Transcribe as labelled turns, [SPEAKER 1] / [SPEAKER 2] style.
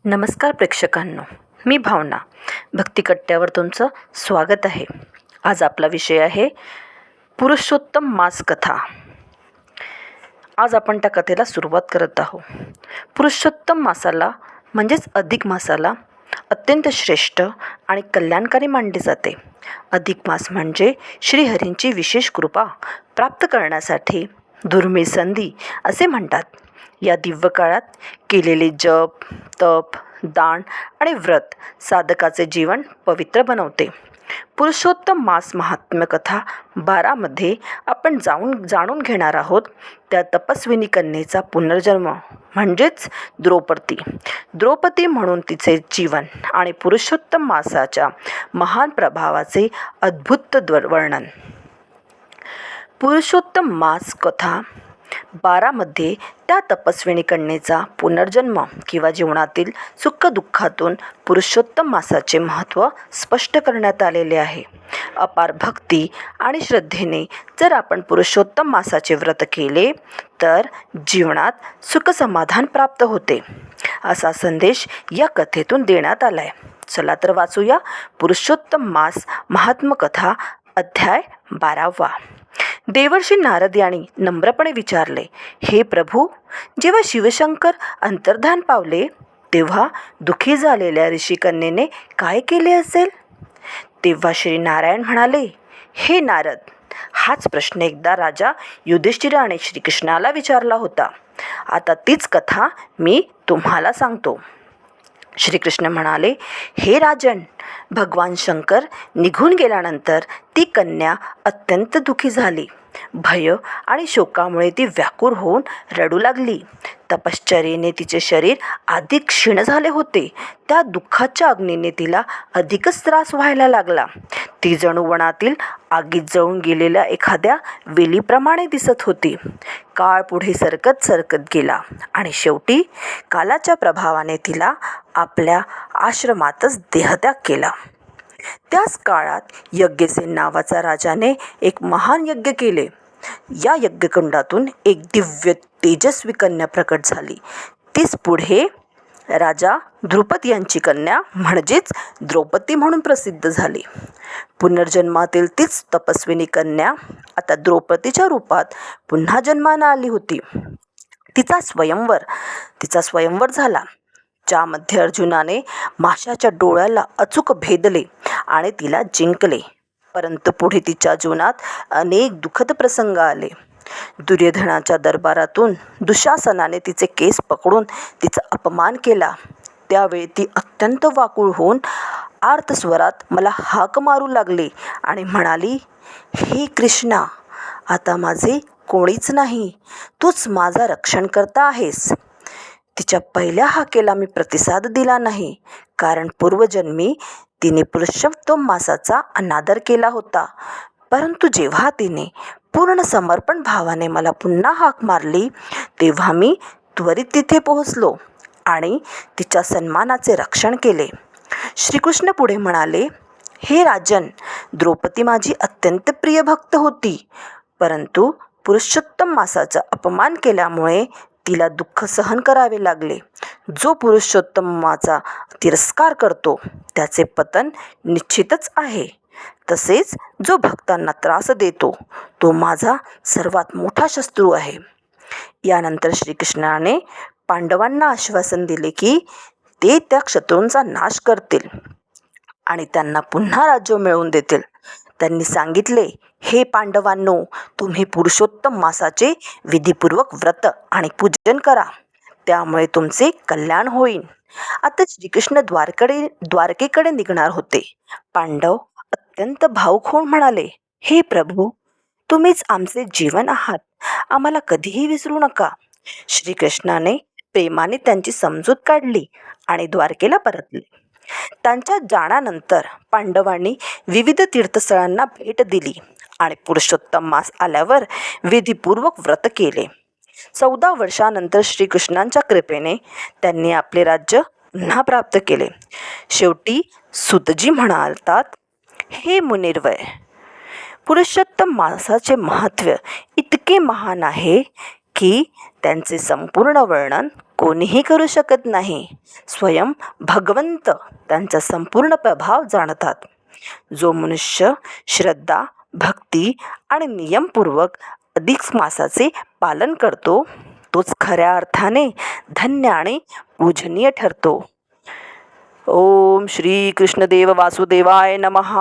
[SPEAKER 1] नमस्कार प्रेक्षकांनो, मी भावना भक्तिकट्ट्यावर तुमचं स्वागत आहे. आज आपला विषय आहे पुरुषोत्तम मास कथा. आज आपण त्या कथेला सुरुवात करत आहोत. पुरुषोत्तम मासाला म्हणजेच अधिक मासाला अत्यंत श्रेष्ठ आणि कल्याणकारी मानले जाते. अधिक मास म्हणजे श्रीहरींची विशेष कृपा प्राप्त करण्यासाठी दुर्मिळ संधी असे म्हणतात. या दिव्य काळात केलेले जप, तप, दान आणि व्रत साधकाचे जीवन पवित्र बनवते. पुरुषोत्तम मास महात्म्य कथा 12 मध्ये आपण जाणून घेणार आहोत त्या तपस्विनी कन्येचा पुनर्जन्म म्हणजेच द्रौपदी म्हणून तिचे जीवन आणि पुरुषोत्तम मासाच्या महान प्रभावाचे अद्भुत वर्णन. पुरुषोत्तम मास कथा 12 मध्ये त्या तपस्विनी कन्येचा पुनर्जन्म किंवा जीवनातील सुखदुःखातून पुरुषोत्तम मासाचे महत्त्व स्पष्ट करण्यात आलेले आहे. अपार भक्ती आणि श्रद्धेने जर आपण पुरुषोत्तम मासाचे व्रत केले तर जीवनात सुखसमाधान प्राप्त होते, असा संदेश या कथेतून देण्यात आला आहे. चला तर वाचूया पुरुषोत्तम मास महात्म्य कथा अध्याय 12. देवर्षी नारद यांनी नम्रपणे विचारले, हे प्रभू, जेव्हा शिवशंकर अंतर्धान पावले तेव्हा दुःखी झालेल्या ऋषिकन्येने काय केले असेल? तेव्हा श्री नारायण म्हणाले, हे नारद, हाच प्रश्न एकदा राजा युधिष्ठिराने श्रीकृष्णाला विचारला होता. आता तीच कथा मी तुम्हाला सांगतो. श्रीकृष्ण म्हणाले, हे राजन, भगवान शंकर निघून गेल्यानंतर ती कन्या अत्यंत दुःखी झाली. भय आणि शोकामुळे ती व्याकुळ होऊन रडू लागली. तपश्चर्येने तिचे शरीर अधिक क्षीण झाले होते. त्या दुःखाच्या अग्नीने तिला अधिकच त्रास व्हायला लागला. ती जणू वनातील आगीत जळून गेलेल्या एखाद्या वेलीप्रमाणे दिसत होती. काळ पुढे सरकत गेला आणि शेवटी कालाच्या प्रभावाने तिला आपल्या आश्रमातच देहत्याग केला. त्याच काळात यज्ञसेन नावाचा राजाने एक महान यज्ञ केले. या यज्ञकुंडातून एक दिव्य तेजस्वी कन्या प्रकट झाली. तीच पुढे राजा द्रुपद यांची कन्या म्हणजेच द्रौपदी म्हणून प्रसिद्ध झाली. पुनर्जन्मातील तीच तपस्विनी कन्या आता द्रौपदीच्या रूपात पुन्हा जन्माला आली होती. तिचा स्वयंवर झाला, ज्यामध्ये अर्जुनाने माशाच्या डोळ्याला अचूक भेदले आणि तिला जिंकले. परंतु पुढे तिच्या जीवनात अनेक दुःखद प्रसंग आले. दुर्योधनाच्या दरबारातून दुःशासनाने तिचे केस पकडून तिचा अपमान केला. त्यावेळी ती अत्यंत व्याकुळ होऊन आर्त स्वरात मला हाक मारू लागली आणि म्हणाली, हे कृष्णा, आता माझे कोणीच नाही, तूच माझा रक्षणकर्ता आहेस. तिच्या पहिल्या हाकेला मी प्रतिसाद दिला नाही, कारण पूर्वजन्मी तिने पुरुषोत्तम मासाचा अनादर केला होता. परंतु जेव्हा तिने पूर्ण समर्पण भावाने मला पुन्हा हाक मारली तेव्हा मी त्वरित तिथे पोहोचलो आणि तिच्या सन्मानाचे रक्षण केले. श्रीकृष्ण पुढे म्हणाले, हे राजन, द्रौपदी माझी अत्यंत प्रिय भक्त होती, परंतु पुरुषोत्तम मासाचा अपमान केल्यामुळे तिला दुःख सहन करावे लागले. जो पुरुषोत्तमाचा तिरस्कार करतो त्याचे पतन निश्चितच आहे. तसेच जो भक्तांना त्रास देतो तो माझा सर्वात मोठा शत्रू आहे. यानंतर श्रीकृष्णाने पांडवांना आश्वासन दिले की ते त्या शत्रूंचा नाश करतील आणि त्यांना पुन्हा राज्य मिळवून देतील. त्यांनी सांगितले, हे पांडवांनो, तुम्ही पुरुषोत्तम मासाचे विधिपूर्वक व्रत आणि पूजन करा, त्यामुळे तुमचे कल्याण होईल. आता श्रीकृष्ण द्वारकेकडे निघणार होते. पांडव अत्यंत भावुक होऊन म्हणाले, हे प्रभू, तुम्हीच आमचे जीवन आहात, आम्हाला कधीही विसरू नका. श्रीकृष्णाने प्रेमाने त्यांची समजूत काढली आणि द्वारकेला परतले. त्यांच्या जाण्यानंतर पांडवांनी विविध तीर्थस्थळांना भेट दिली आणि पुरुषोत्तम मास आल्यावर विधिपूर्वक व्रत केले. 14 वर्षानंतर श्रीकृष्णांच्या कृपेने त्यांनी आपले राज्य पुन्हा प्राप्त केले. शेवटी सुतजी म्हणालतात, हे मुनिर्वय, पुरुषोत्तम मासाचे महत्त्व इतके महान आहे की त्यांचे संपूर्ण वर्णन कोणीही करू शकत नाही. स्वयं भगवंत त्यांचा संपूर्ण प्रभाव जाणतात. जो मनुष्य श्रद्धा, भक्ती आणि नियमपूर्वक अधिक मासाचे पालन करतो तोच खऱ्या अर्थाने धन्य आणि पूजनीय ठरतो. ओम श्री कृष्णदेव वासुदेवाय नमः.